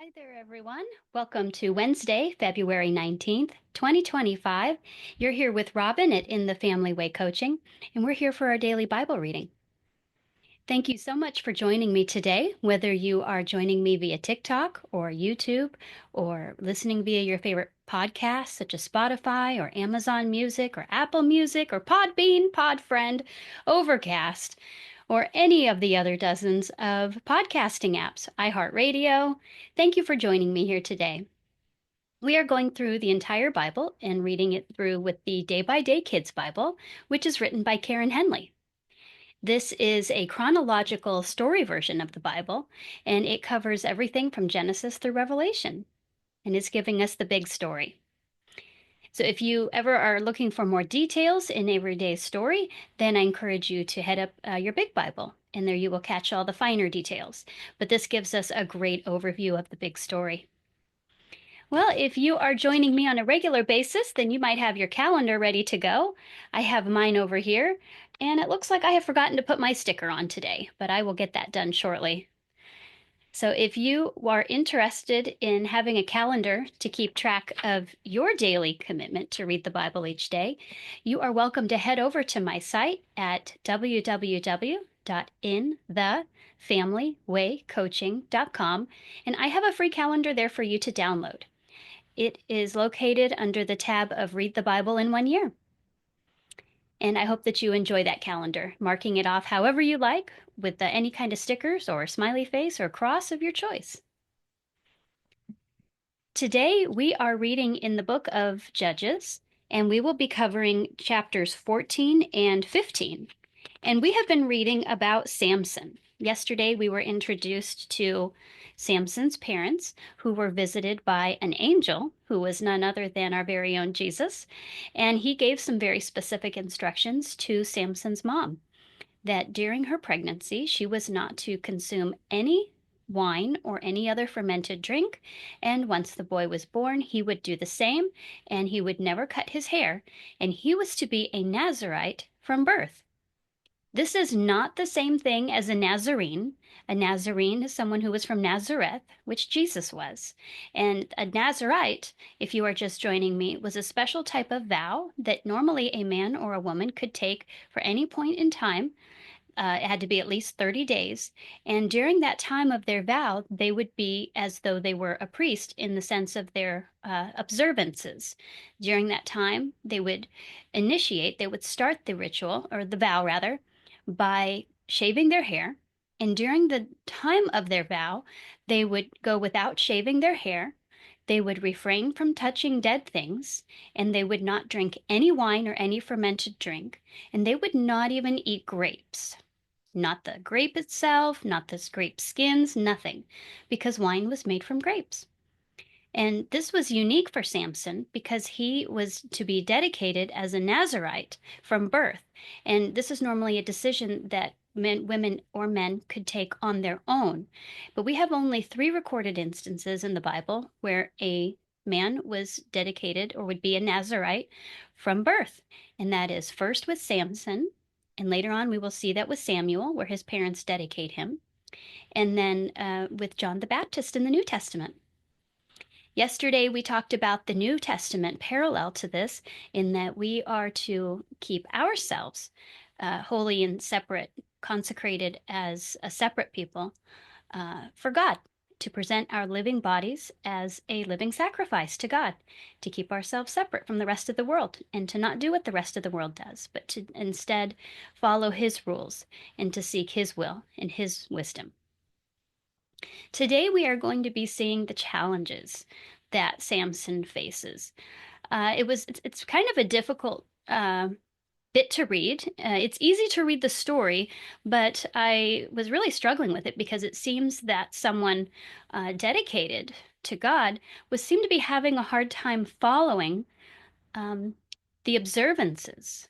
Hi there, everyone. Welcome to Wednesday, February 19th, 2025. You're here with Robin at In the Family Way Coaching, and we're here for our daily Bible reading. Thank you so much for joining me today, whether you are joining me via TikTok or YouTube or listening via your favorite podcasts such as Spotify or Amazon Music or Apple Music or Podbean, Podfriend, Overcast, or any of the other dozens of podcasting apps, iHeartRadio. Thank you for joining me here today. We are going through the entire Bible and reading it through with the Day by Day Kids Bible, which is written by Karen Henley. This is a chronological story version of the Bible, and it covers everything from Genesis through Revelation, and it's giving us the big story. So if you ever are looking for more details in everyday story, then I encourage you to head up your big Bible, and there you will catch all the finer details. But this gives us a great overview of the big story. Well, if you are joining me on a regular basis, then you might have your calendar ready to go. I have mine over here, and it looks like I have forgotten to put my sticker on today, but I will get that done shortly. So if you are interested in having a calendar to keep track of your daily commitment to read the Bible each day, you are welcome to head over to my site at www.inthefamilywaycoaching.com, and I have a free calendar there for you to download. It is located under the tab of Read the Bible in 1 Year. And I hope that you enjoy that calendar, marking it off however you like with any kind of stickers or smiley face or cross of your choice. Today we are reading in the book of Judges, and we will be covering chapters 14 and 15. And we have been reading about Samson. Yesterday we were introduced to Samson's parents, who were visited by an angel who was none other than our very own Jesus. And he gave some very specific instructions to Samson's mom that during her pregnancy, she was not to consume any wine or any other fermented drink. And once the boy was born, he would do the same, and he would never cut his hair. And he was to be a Nazirite from birth. This is not the same thing as a Nazarene. A Nazarene is someone who was from Nazareth, which Jesus was. And a Nazirite, if you are just joining me, was a special type of vow that normally a man or a woman could take for any point in time. It had to be at least 30 days. And during that time of their vow, they would be as though they were a priest in the sense of their observances. During that time, they would start the ritual, or the vow rather, by shaving their hair. And during the time of their vow, they would go without shaving their hair. They would refrain from touching dead things, and they would not drink any wine or any fermented drink, and they would not even eat grapes. Not the grape itself, not the grape skins, nothing, because wine was made from grapes. And this was unique for Samson because he was to be dedicated as a Nazirite from birth. And this is normally a decision that men, women, or men could take on their own. But we have only 3 recorded instances in the Bible where a man was dedicated or would be a Nazirite from birth. And that is first with Samson, and later on we will see that with Samuel, where his parents dedicate him, and then with John the Baptist in the New Testament. Yesterday, we talked about the New Testament parallel to this, in that we are to keep ourselves holy and separate, consecrated as a separate people for God, to present our living bodies as a living sacrifice to God, to keep ourselves separate from the rest of the world, and to not do what the rest of the world does, but to instead follow His rules and to seek His will and His wisdom. Today, we are going to be seeing the challenges that Samson faces. It's kind of a difficult bit to read. It's easy to read the story, but I was really struggling with it because it seems that someone dedicated to God seemed to be having a hard time following the observances.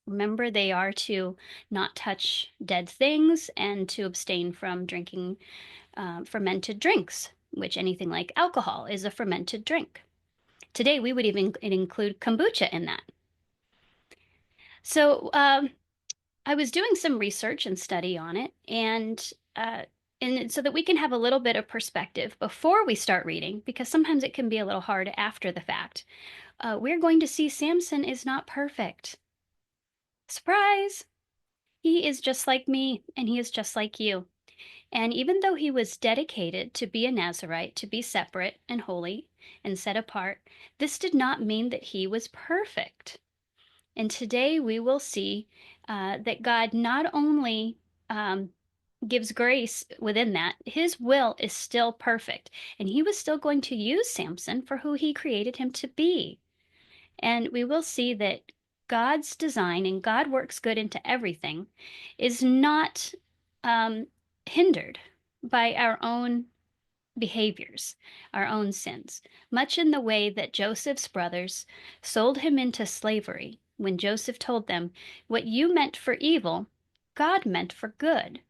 Remember, they are to not touch dead things and to abstain from drinking fermented drinks, which anything like alcohol is a fermented drink. Today, we would even include kombucha in that. So I was doing some research and study on it, and and so that we can have a little bit of perspective before we start reading, because sometimes it can be a little hard after the fact, we're going to see Samson is not perfect. Surprise! He is just like me, and he is just like you. And even though he was dedicated to be a Nazirite, to be separate and holy and set apart, this did not mean that he was perfect. And today we will see that God not only gives grace within that, his will is still perfect. And he was still going to use Samson for who he created him to be. And we will see that God's design, and God works good into everything, is not um, hindered by our own behaviors, our own sins, much in the way that Joseph's brothers sold him into slavery when Joseph told them, "What you meant for evil, God meant for good."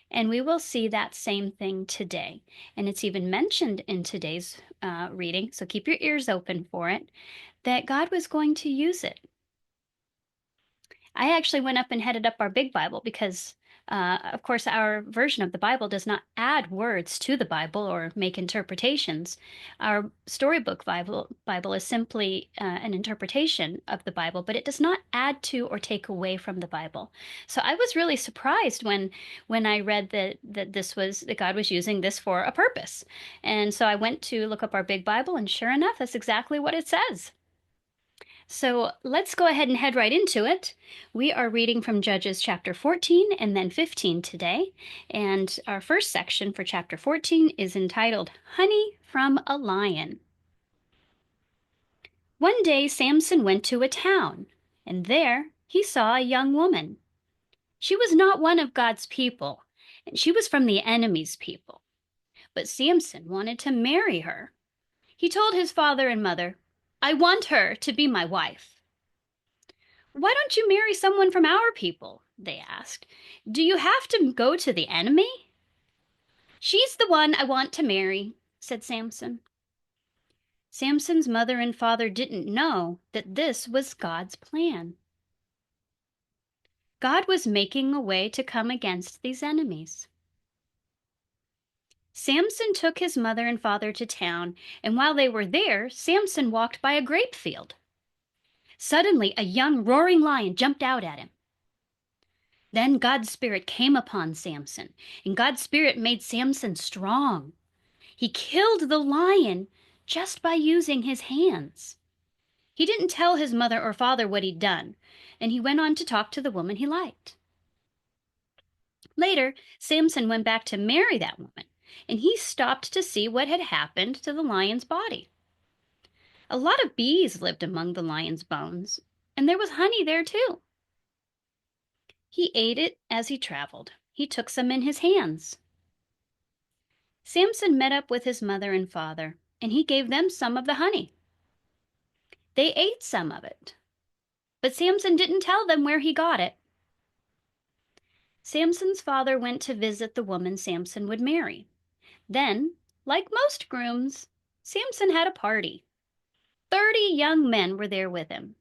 And we will see that same thing today. And it's even mentioned in today's reading, so keep your ears open for it, that God was going to use it. I actually went up and headed up our big Bible because, of course, our version of the Bible does not add words to the Bible or make interpretations. Our storybook Bible is simply an interpretation of the Bible, but it does not add to or take away from the Bible. So I was really surprised when I read that God was using this for a purpose. And so I went to look up our big Bible, and sure enough, that's exactly what it says. So let's go ahead and head right into it. We are reading from Judges chapter 14 and then 15 today. And our first section for chapter 14 is entitled Honey from a Lion. One day Samson went to a town, and there he saw a young woman. She was not one of God's people, and she was from the enemy's people. But Samson wanted to marry her. He told his father and mother, "I want her to be my wife." "Why don't you marry someone from our people?" they asked. "Do you have to go to the enemy?" "She's the one I want to marry," said Samson. Samson's mother and father didn't know that this was God's plan. God was making a way to come against these enemies. Samson took his mother and father to town, and while they were there, Samson walked by a grape field. Suddenly, a young roaring lion jumped out at him. Then God's Spirit came upon Samson, and God's Spirit made Samson strong. He killed the lion just by using his hands. He didn't tell his mother or father what he'd done, and he went on to talk to the woman he liked. Later, Samson went back to marry that woman, and he stopped to see what had happened to the lion's body. A lot of bees lived among the lion's bones, and there was honey there too. He ate it as he traveled. He took some in his hands. Samson met up with his mother and father, and he gave them some of the honey. They ate some of it, but Samson didn't tell them where he got it. Samson's father went to visit the woman Samson would marry. Then, like most grooms, Samson had a party. 30 young men were there with him.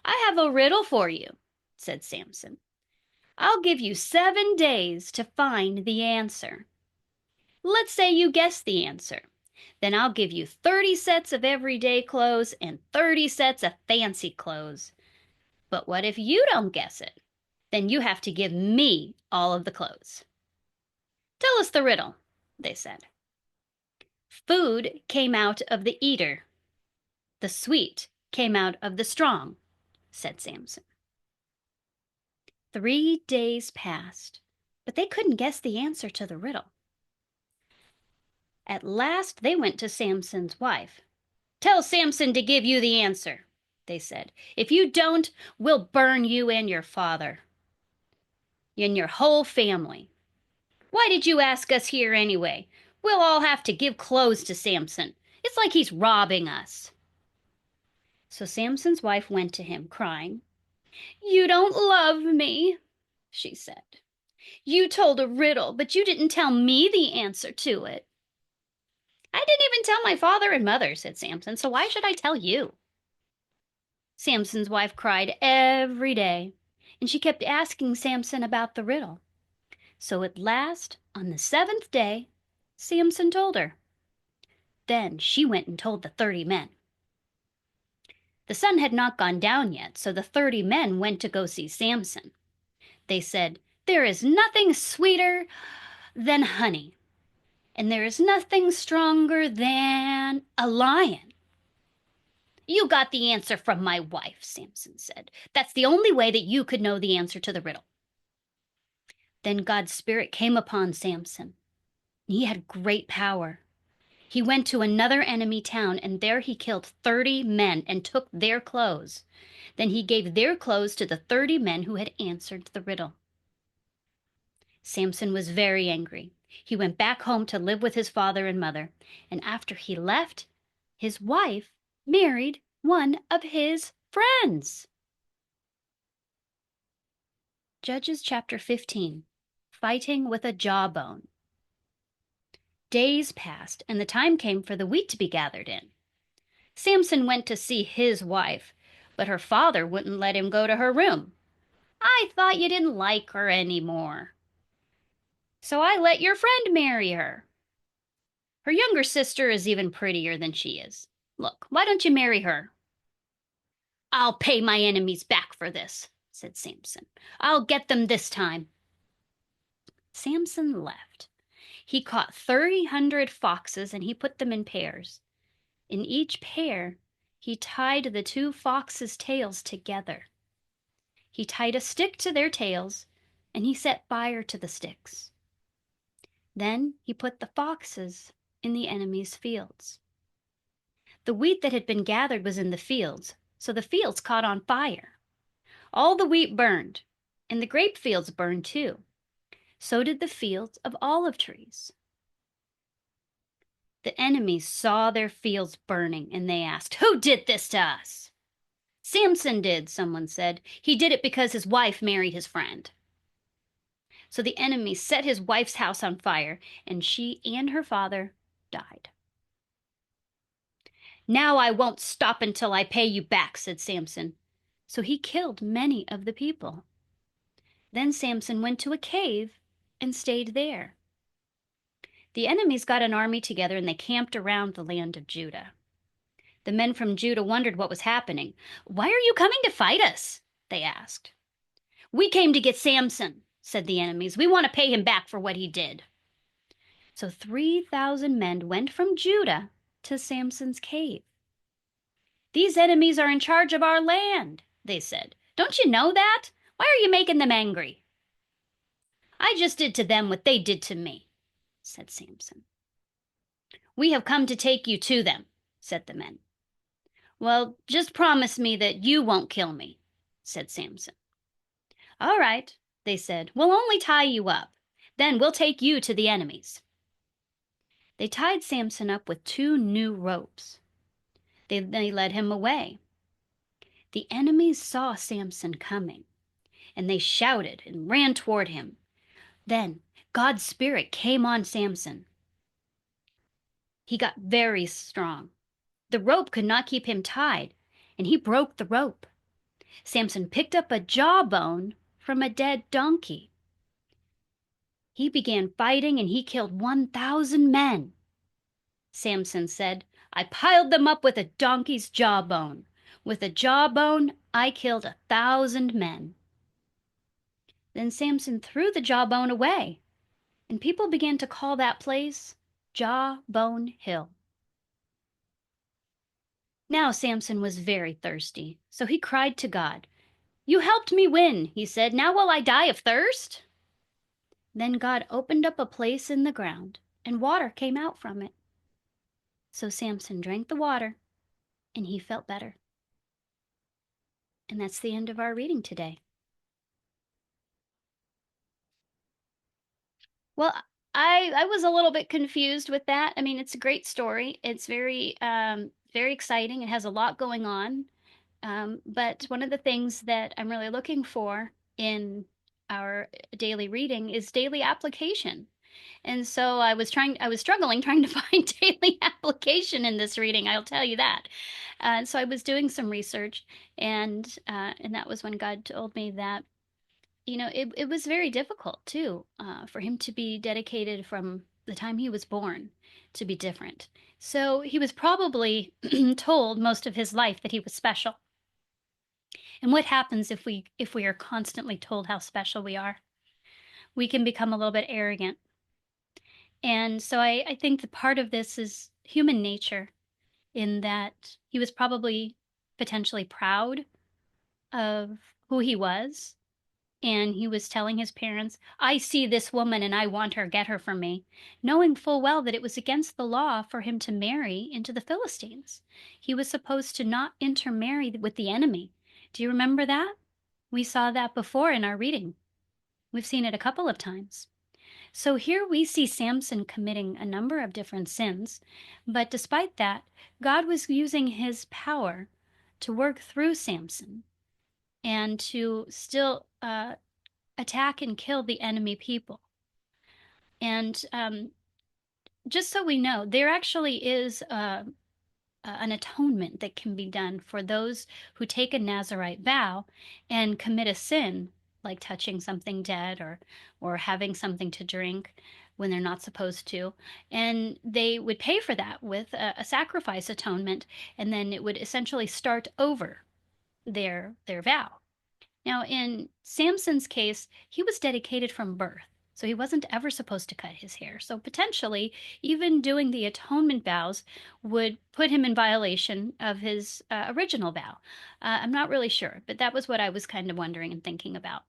"I have a riddle for you," said Samson. "I'll give you 7 days to find the answer. Let's say you guess the answer. Then I'll give you 30 sets of everyday clothes and 30 sets of fancy clothes. But what if you don't guess it? Then you have to give me all of the clothes." "Tell us the riddle," they said. "Food came out of the eater. The sweet came out of the strong," said Samson. 3 days passed, but they couldn't guess the answer to the riddle. At last they went to Samson's wife. "Tell Samson to give you the answer," they said. "If you don't, we'll burn you and your father and your whole family. Why did you ask us here anyway? We'll all have to give clothes to Samson. It's like he's robbing us." So Samson's wife went to him, crying. "You don't love me," she said. "You told a riddle, but you didn't tell me the answer to it." "I didn't even tell my father and mother," said Samson, "so why should I tell you?" Samson's wife cried every day, and she kept asking Samson about the riddle. So at last, on the seventh day, Samson told her. Then she went and told the 30 men. The sun had not gone down yet, so the 30 men went to go see Samson. They said, "There is nothing sweeter than honey, and there is nothing stronger than a lion." "You got the answer from my wife," Samson said. "That's the only way that you could know the answer to the riddle." Then God's Spirit came upon Samson. He had great power. He went to another enemy town, and there he killed 30 men and took their clothes. Then he gave their clothes to the 30 men who had answered the riddle. Samson was very angry. He went back home to live with his father and mother, and after he left, his wife married one of his friends. Judges chapter 15, Fighting with a Jawbone. Days passed, and the time came for the wheat to be gathered in. Samson went to see his wife, but her father wouldn't let him go to her room. "I thought you didn't like her anymore, so I let your friend marry her. Her younger sister is even prettier than she is. Look, why don't you marry her?" "I'll pay my enemies back for this," said Samson. "I'll get them this time." Samson left. He caught 300 foxes and he put them in pairs. In each pair, he tied the two foxes' tails together. He tied a stick to their tails, and he set fire to the sticks. Then he put the foxes in the enemy's fields. The wheat that had been gathered was in the fields, so the fields caught on fire. All the wheat burned, and the grape fields burned too. So did the fields of olive trees. The enemies saw their fields burning, and they asked, "Who did this to us?" "Samson did," someone said. "He did it because his wife married his friend." So the enemy set his wife's house on fire, and she and her father died. "Now I won't stop until I pay you back," said Samson. So he killed many of the people. Then Samson went to a cave and stayed there. The enemies got an army together and they camped around the land of Judah. The men from Judah wondered what was happening. "Why are you coming to fight us?" they asked. "We came to get Samson," said the enemies. "We want to pay him back for what he did." So 3,000 men went from Judah to Samson's cave. "These enemies are in charge of our land," they said. "Don't you know that? Why are you making them angry?" "I just did to them what they did to me," said Samson. "We have come to take you to them," said the men. "Well, just promise me that you won't kill me," said Samson. "All right," they said. "We'll only tie you up. Then we'll take you to the enemies." They tied Samson up with 2 new ropes. They led him away. The enemies saw Samson coming, and they shouted and ran toward him. Then God's Spirit came on Samson. He got very strong. The rope could not keep him tied, and he broke the rope. Samson picked up a jawbone from a dead donkey. He began fighting, and he killed 1,000 men. Samson said, "I piled them up with a donkey's jawbone. With a jawbone, I killed 1,000 men." Then Samson threw the jawbone away, and people began to call that place Jawbone Hill. Now Samson was very thirsty, so he cried to God. "You helped me win," he said. "Now will I die of thirst?" Then God opened up a place in the ground, and water came out from it. So Samson drank the water, and he felt better. And that's the end of our reading today. Well, I was a little bit confused with that. I mean, it's a great story. It's very exciting. It has a lot going on. But one of the things that I'm really looking for in our daily reading is daily application. And so I was struggling trying to find daily application in this reading, I'll tell you that. So I was doing some research, and that was when God told me that it was very difficult too, for him to be dedicated from the time he was born to be different. So he was probably told most of his life that he was special. And what happens if we are constantly told how special we are? We can become a little bit arrogant. And so I think that part of this is human nature, in that he was probably potentially proud of who he was. And he was telling his parents, I see this woman and I want her, get her for me, knowing full well that it was against the law for him to marry into the Philistines. He was supposed to not intermarry with the enemy. Do you remember that? We saw that before in our reading. We've seen it a couple of times. So here we see Samson committing a number of different sins, but despite that, God was using his power to work through Samson and to still attack and kill the enemy people. And just so we know, there actually is an atonement that can be done for those who take a Nazirite vow and commit a sin, like touching something dead or having something to drink when they're not supposed to. And they would pay for that with a sacrifice atonement, and then it would essentially start over their vow. Now, in Samson's case, he was dedicated from birth, so he wasn't ever supposed to cut his hair. So potentially, even doing the atonement vows would put him in violation of his original vow. I'm not really sure, but that was what I was kind of wondering and thinking about.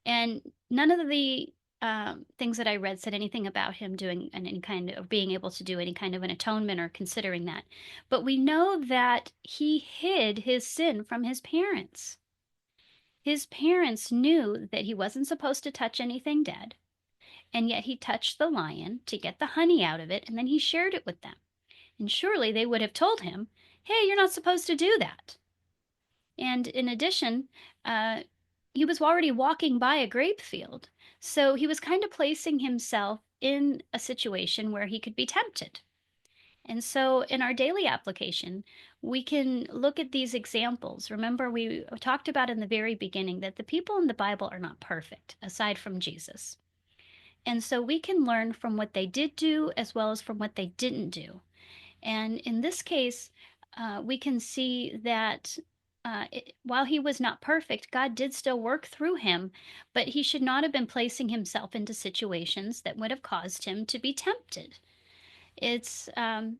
And none of the things that I read said anything about him doing any kind of being able to do any kind of an atonement or considering that. But we know that he hid his sin from his parents. His parents knew that he wasn't supposed to touch anything dead, and yet he touched the lion to get the honey out of it, and then he shared it with them. And surely they would have told him, hey, you're not supposed to do that. And in addition, uh, he was already walking by a grape field, so he was kind of placing himself in a situation where he could be tempted. And so in our daily application, we can look at these examples. Remember, we talked about in the very beginning that the people in the Bible are not perfect, aside from Jesus. And so we can learn from what they did do as well as from what they didn't do. And in this case, we can see that while he was not perfect, God did still work through him, but he should not have been placing himself into situations that would have caused him to be tempted. It's um,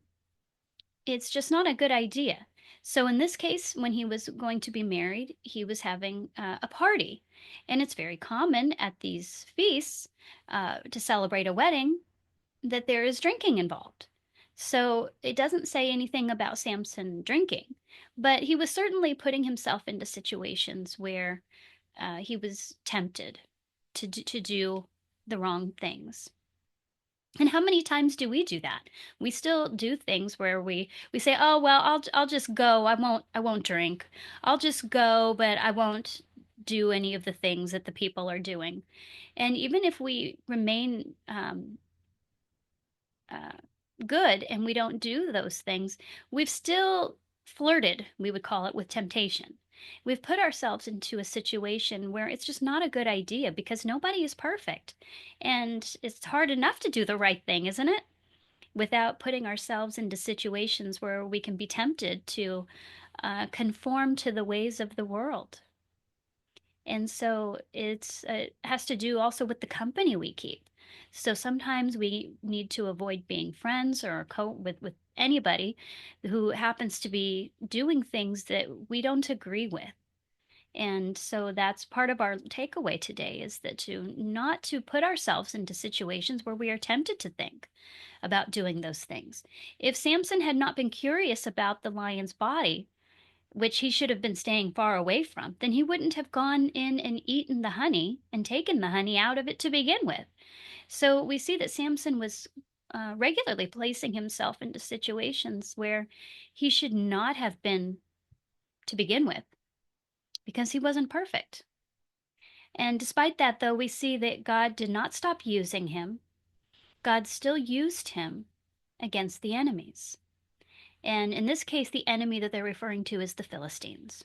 it's just not a good idea. So in this case, when he was going to be married, he was having a party. And it's very common at these feasts to celebrate a wedding that there is drinking involved. So it doesn't say anything about Samson drinking, but he was certainly putting himself into situations where he was tempted to do the wrong things. And how many times do we do that? We still do things where we say, "Oh, well, I'll just go. I won't drink. I'll just go, but I won't do any of the things that the people are doing." And even if we remain uh, good and we don't do those things, we've still flirted, we would call it, with temptation. We've put ourselves into a situation where it's just not a good idea because nobody is perfect. And it's hard enough to do the right thing, isn't it? Without putting ourselves into situations where we can be tempted to conform to the ways of the world. And so it has to do also with the company we keep. So sometimes we need to avoid being friends or with anybody who happens to be doing things that we don't agree with. And so that's part of our takeaway today, is that to not to put ourselves into situations where we are tempted to think about doing those things. If Samson had not been curious about the lion's body, which he should have been staying far away from, then he wouldn't have gone in and eaten the honey and taken the honey out of it to begin with. So we see that Samson was regularly placing himself into situations where he should not have been to begin with because he wasn't perfect. And despite that, though, we see that God did not stop using him. God still used him against the enemies. And in this case, the enemy that they're referring to is the Philistines.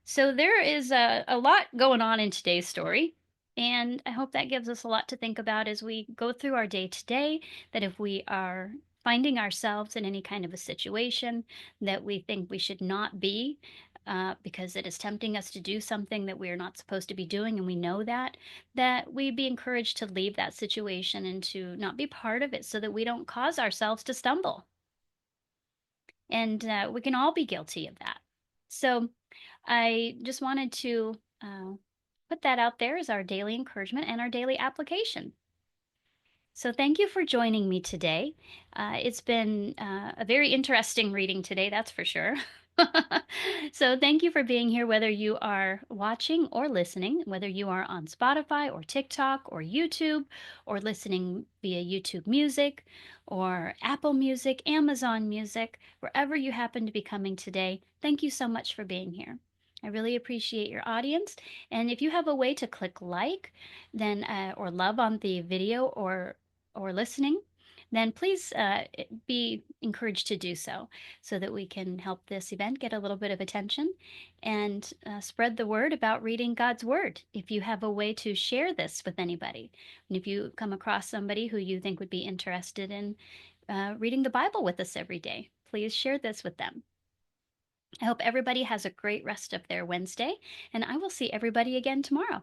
So there is a lot going on in today's story, and I hope that gives us a lot to think about as we go through our day to day. That if we are finding ourselves in any kind of a situation that we think we should not be, because it is tempting us to do something that we are not supposed to be doing, and we know that we be encouraged to leave that situation and to not be part of it so that we don't cause ourselves to stumble. And we can all be guilty of that. So I just wanted to put that out there as our daily encouragement and our daily application. So thank you for joining me today. It's been a very interesting reading today, that's for sure. So thank you for being here, whether you are watching or listening, whether you are on Spotify or TikTok or YouTube, or listening via YouTube Music or Apple Music, Amazon Music, wherever you happen to be coming today. Thank you so much for being here. I really appreciate your audience. And if you have a way to click like, then or love on the video or listening, then please be encouraged to do so so that we can help this event get a little bit of attention and spread the word about reading God's Word. If you have a way to share this with anybody, and if you come across somebody who you think would be interested in reading the Bible with us every day, please share this with them. I hope everybody has a great rest of their Wednesday, and I will see everybody again tomorrow.